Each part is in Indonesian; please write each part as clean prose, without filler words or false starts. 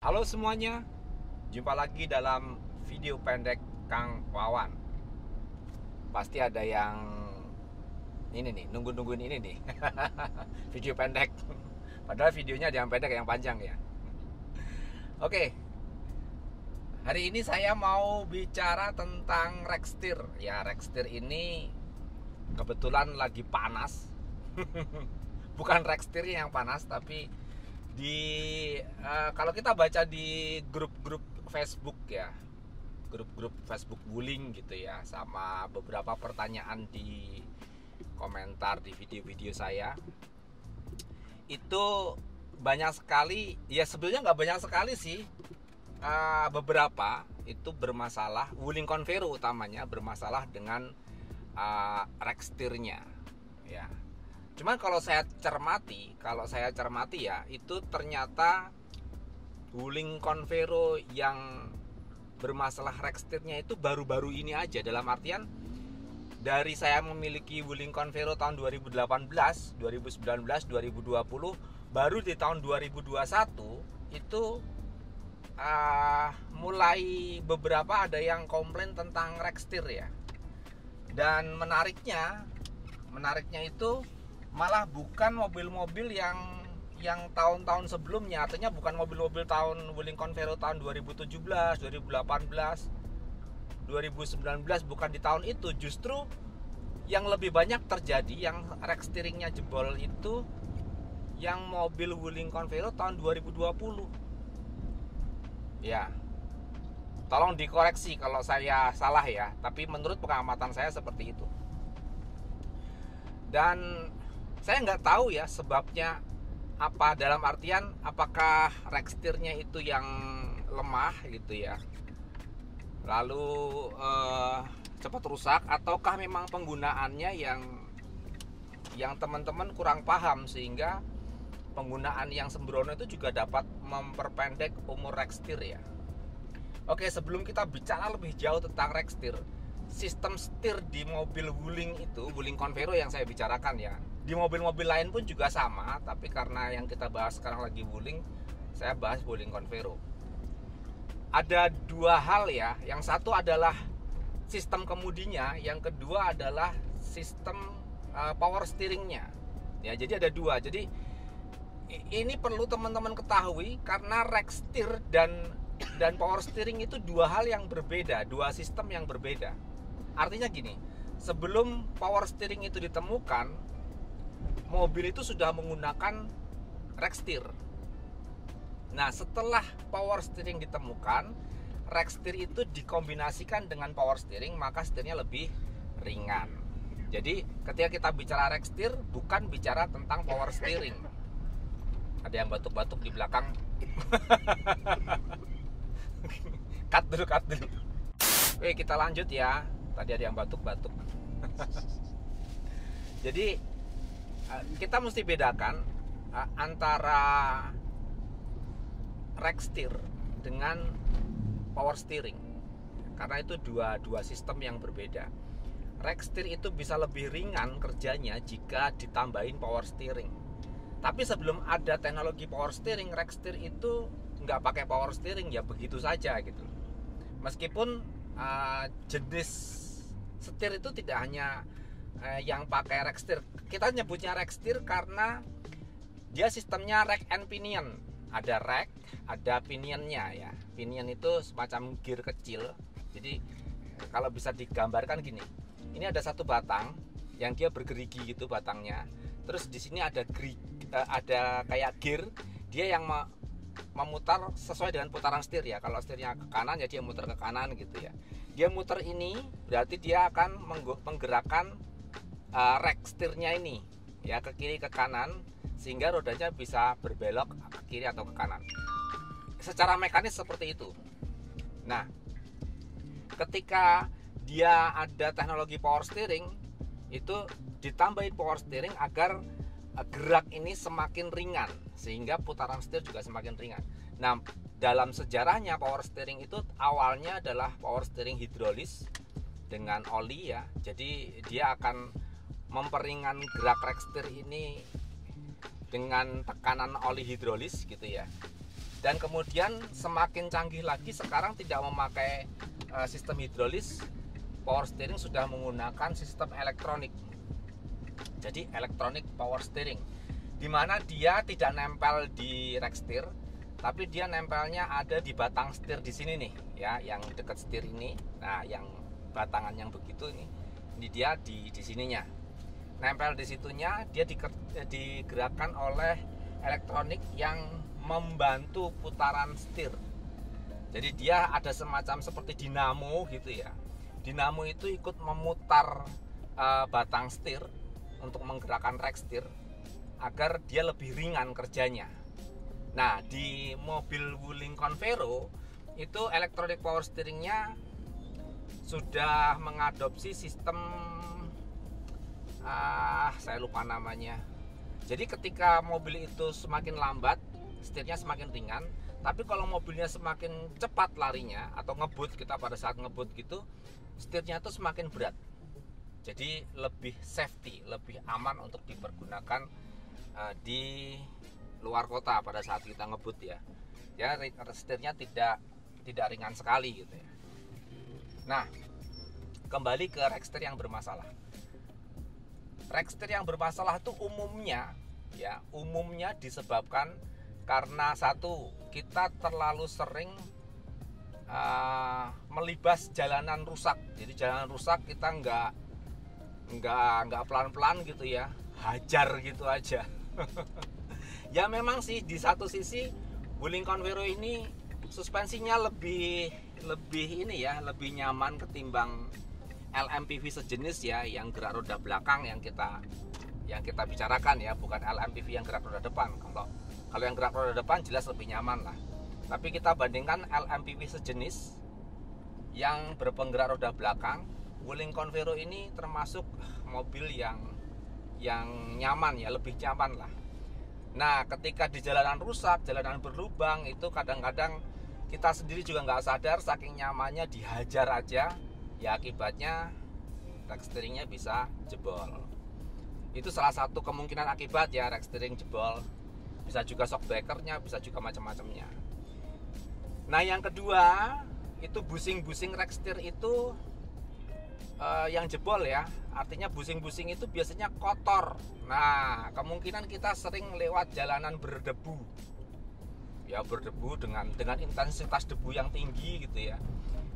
Halo semuanya, jumpa lagi dalam video pendek Kang Wawan. Pasti ada yang ini nih, nungguin ini nih. Video pendek. Padahal videonya ada yang pendek, yang panjang ya. Oke, hari ini saya mau bicara tentang Rextir. Ya, Rextir ini kebetulan lagi panas. Bukan Rextirnya yang panas, tapi di kalau kita baca di grup-grup Facebook ya, grup-grup Facebook bullying gitu ya, sama beberapa pertanyaan di komentar di video-video saya, itu banyak sekali ya, sebenarnya nggak banyak sekali sih, beberapa itu bermasalah. Wuling Convero utamanya bermasalah dengan Rextirnya ya. Cuman kalau saya cermati ya, itu ternyata Wuling Convero yang bermasalah Rextirnya itu baru-baru ini aja. Dalam artian, dari saya memiliki Wuling Convero tahun 2018, 2019, 2020, baru di tahun 2021 itu mulai beberapa ada yang komplain tentang Rextir ya. Dan menariknya itu malah bukan mobil-mobil yang tahun-tahun sebelumnya. Artinya bukan mobil-mobil tahun Wuling Convero tahun 2017, 2018, 2019, bukan di tahun itu. Justru yang lebih banyak terjadi, yang Rextiringnya jebol itu yang mobil Wuling Convero tahun 2020. Ya, tolong dikoreksi kalau saya salah ya, tapi menurut pengamatan saya seperti itu. Dan saya nggak tahu ya sebabnya apa, dalam artian apakah Rextirnya itu yang lemah gitu ya, lalu cepat rusak, ataukah memang penggunaannya yang teman-teman kurang paham, sehingga penggunaan yang sembrono itu juga dapat memperpendek umur Rextir ya. Oke, sebelum kita bicara lebih jauh tentang Rextir, sistem setir di mobil Wuling itu, Wuling Convero yang saya bicarakan ya, di mobil-mobil lain pun juga sama, tapi karena yang kita bahas sekarang lagi Wuling, saya bahas Wuling Convero. Ada dua hal ya, yang satu adalah sistem kemudinya, yang kedua adalah sistem power steeringnya. Ya, jadi ada dua. Jadi ini perlu teman-teman ketahui, karena Rextir dan power steering itu dua hal yang berbeda, dua sistem yang berbeda. Artinya gini, sebelum power steering itu ditemukan, mobil itu sudah menggunakan Rextir. Nah, setelah power steering ditemukan, Rextir itu dikombinasikan dengan power steering, maka setirnya lebih ringan. Jadi ketika kita bicara Rextir, bukan bicara tentang power steering. Ada yang batuk-batuk di belakang. cut dulu. Oke, kita lanjut ya. Tadi ada yang batuk-batuk. Jadi kita mesti bedakan antara Rextir dengan power steering, karena itu dua sistem yang berbeda. Rextir itu bisa lebih ringan kerjanya jika ditambahin power steering. Tapi sebelum ada teknologi power steering, Rextir itu nggak pakai power steering ya, begitu saja gitu. Meskipun jenis setir itu tidak hanya yang pakai Rextir. Kita nyebutnya Rextir karena dia sistemnya rack and pinion. Ada rack, ada pinionnya ya. Pinion itu semacam gear kecil. Jadi kalau bisa digambarkan gini, ini ada satu batang yang dia bergerigi gitu batangnya. Terus di sini ada kayak gear, dia yang memutar sesuai dengan putaran setir ya. Kalau setirnya ke kanan ya dia muter ke kanan gitu ya. Dia muter ini berarti dia akan menggerakkan rack setirnya ini ya, ke kiri ke kanan, sehingga rodanya bisa berbelok ke kiri atau ke kanan. Secara mekanis seperti itu. Nah, ketika dia ada teknologi power steering, itu ditambahin power steering agar gerak ini semakin ringan, sehingga putaran setir juga semakin ringan. Nah, dalam sejarahnya power steering itu awalnya adalah power steering hidrolis dengan oli ya. Jadi dia akan memperingan gerak Rextir ini dengan tekanan oli hidrolis gitu ya. Dan kemudian semakin canggih lagi sekarang tidak memakai sistem hidrolis, power steering sudah menggunakan sistem elektronik. Jadi elektronik power steering, dimana dia tidak nempel di rack steer, tapi dia nempelnya ada di batang setir di sini nih ya, yang dekat setir ini. Nah, yang batangan yang begitu ini dia di sininya. Nempel di situnya, dia digerakkan oleh elektronik yang membantu putaran setir. Jadi dia ada semacam seperti dinamo gitu ya. Dinamo itu ikut memutar batang setir untuk menggerakkan rack steer agar dia lebih ringan kerjanya. Nah, di mobil Wuling Convero itu elektronik power steeringnya sudah mengadopsi sistem saya lupa namanya. Jadi ketika mobil itu semakin lambat, setirnya semakin ringan. Tapi kalau mobilnya semakin cepat larinya atau ngebut, kita pada saat ngebut gitu, setirnya itu semakin berat. Jadi lebih safety, lebih aman untuk dipergunakan di luar kota pada saat kita ngebut ya. Ya, setirnya tidak ringan sekali gitu ya. Nah, kembali ke rack steer yang bermasalah. Rack steer yang bermasalah itu umumnya disebabkan karena satu, kita terlalu sering melibas jalanan rusak. Jadi jalanan rusak kita nggak pelan-pelan gitu ya, hajar gitu aja. Ya memang sih di satu sisi Wuling Convero ini suspensinya lebih ini ya, lebih nyaman ketimbang LMPV sejenis ya, yang gerak roda belakang yang kita bicarakan ya, bukan LMPV yang gerak roda depan. Kalau yang gerak roda depan jelas lebih nyaman lah. Tapi kita bandingkan LMPV sejenis yang berpenggerak roda belakang, Wuling Convero ini termasuk mobil yang nyaman ya, lebih nyaman lah. Nah, ketika di jalanan rusak, jalanan berlubang, itu kadang-kadang kita sendiri juga nggak sadar, saking nyamannya dihajar aja, ya akibatnya rack steeringnya bisa jebol. Itu salah satu kemungkinan akibat ya, rack steering jebol. Bisa juga shock breakernya, bisa juga macam-macamnya. Nah, yang kedua itu busing-busing rack steer itu yang jebol ya. Artinya busing-busing itu biasanya kotor. Nah, kemungkinan kita sering lewat jalanan berdebu. Ya, berdebu dengan intensitas debu yang tinggi gitu ya.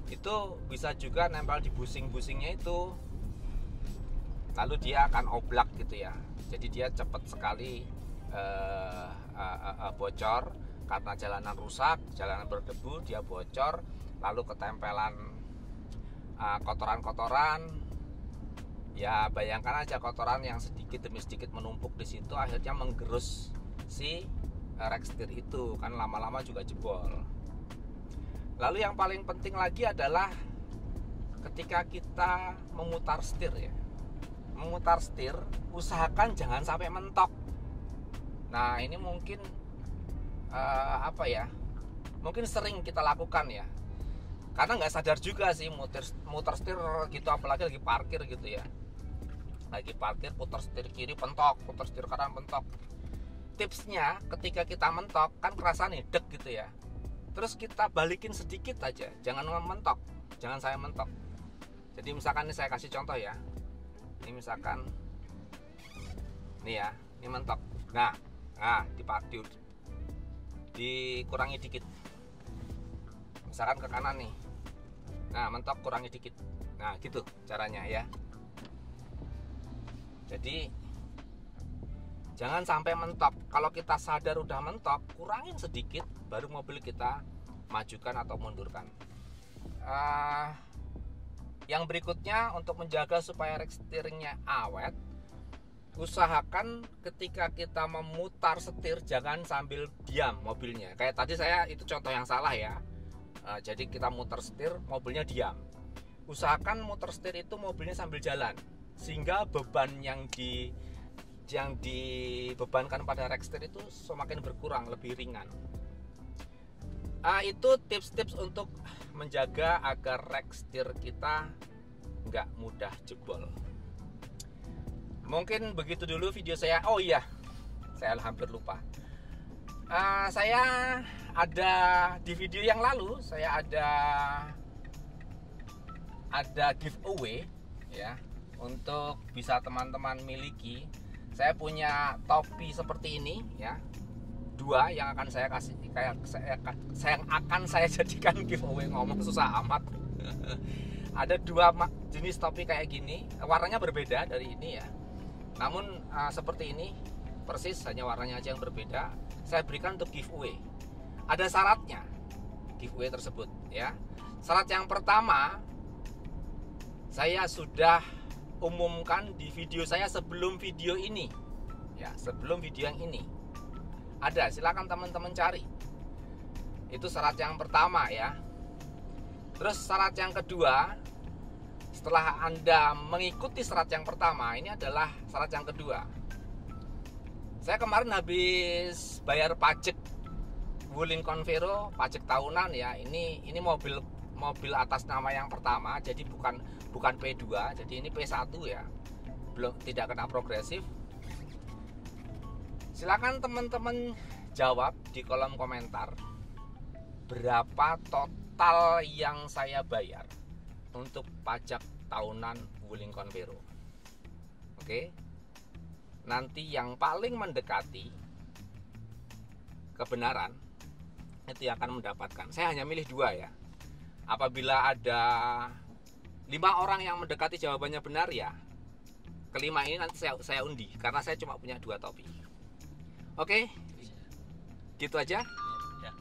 Itu bisa juga nempel di busing-busingnya itu. Lalu dia akan oblak gitu ya. Jadi dia cepat sekali bocor karena jalanan rusak, jalanan berdebu, dia bocor, lalu ketempelan kotoran-kotoran. Ya bayangkan aja kotoran yang sedikit demi sedikit menumpuk di situ, akhirnya menggerus si rack steer itu, kan lama-lama juga jebol. Lalu yang paling penting lagi adalah ketika kita memutar setir ya. Memutar setir, usahakan jangan sampai mentok. Nah, ini mungkin mungkin sering kita lakukan ya, karena nggak sadar juga sih muter setir gitu, apalagi lagi parkir gitu ya. Lagi parkir, putar setir kiri pentok, putar setir kanan pentok. Tipsnya ketika kita mentok kan kerasa nih dek gitu ya, terus kita balikin sedikit aja, jangan mentok, jangan saya mentok. Jadi misalkan ini saya kasih contoh ya, ini misalkan nih ya, ini mentok. Nah dikurangi dikit, misalkan ke kanan nih. Nah, mentok, kurangi dikit. Nah, gitu caranya ya. Jadi jangan sampai mentok. Kalau kita sadar udah mentok, kurangin sedikit, baru mobil kita majukan atau mundurkan. Yang berikutnya, untuk menjaga supaya rack steeringnya awet, usahakan ketika kita memutar setir jangan sambil diam mobilnya. Kayak tadi saya itu contoh yang salah ya. Jadi kita muter setir, mobilnya diam. Usahakan muter setir itu mobilnya sambil jalan, sehingga beban yang dibebankan pada rack steer itu semakin berkurang, lebih ringan. Itu tips-tips untuk menjaga agar rack steer kita nggak mudah jebol. Mungkin begitu dulu video saya. Oh iya, saya hampir lupa. Saya ada di video yang lalu, saya ada giveaway ya, untuk bisa teman-teman miliki. Saya punya topi seperti ini ya, 2 yang akan saya kasih, yang akan saya jadikan giveaway. Ngomong susah amat. Ada 2 jenis topi kayak gini, warnanya berbeda dari ini ya, namun seperti ini persis, hanya warnanya aja yang berbeda. Saya berikan untuk giveaway. Ada syaratnya giveaway tersebut ya. Syarat yang pertama saya sudah umumkan di video saya sebelum video ini ya, sebelum video yang ini ada, silakan teman-teman cari. Itu syarat yang pertama ya. Terus syarat yang kedua, setelah Anda mengikuti syarat yang pertama, ini adalah syarat yang kedua. Saya kemarin habis bayar pajak Wuling Convero, pajak tahunan ya. Ini mobil atas nama yang pertama, jadi bukan P2, jadi ini P1 ya. Belum, tidak kena progresif. Silakan teman-teman jawab di kolom komentar berapa total yang saya bayar untuk pajak tahunan Wuling Convero. Oke. Nanti yang paling mendekati kebenaran itu yang akan mendapatkan. Saya hanya milih 2 ya. Apabila ada 5 orang yang mendekati jawabannya benar ya, kelima ini nanti saya undi, karena saya cuma punya 2 topi. Oke, gitu aja ya,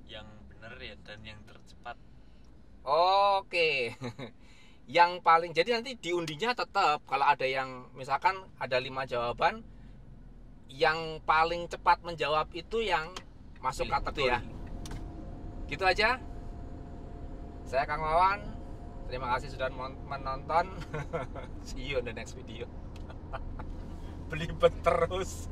yang benar ya, dan yang tercepat. Oke. Yang paling, jadi nanti diundinya tetap kalau ada yang misalkan ada 5 jawaban, yang paling cepat menjawab itu yang masuk kategori ya. Gitu aja. Saya Kang Wawan. Terima kasih sudah menonton. See you in the next video. Belibet terus.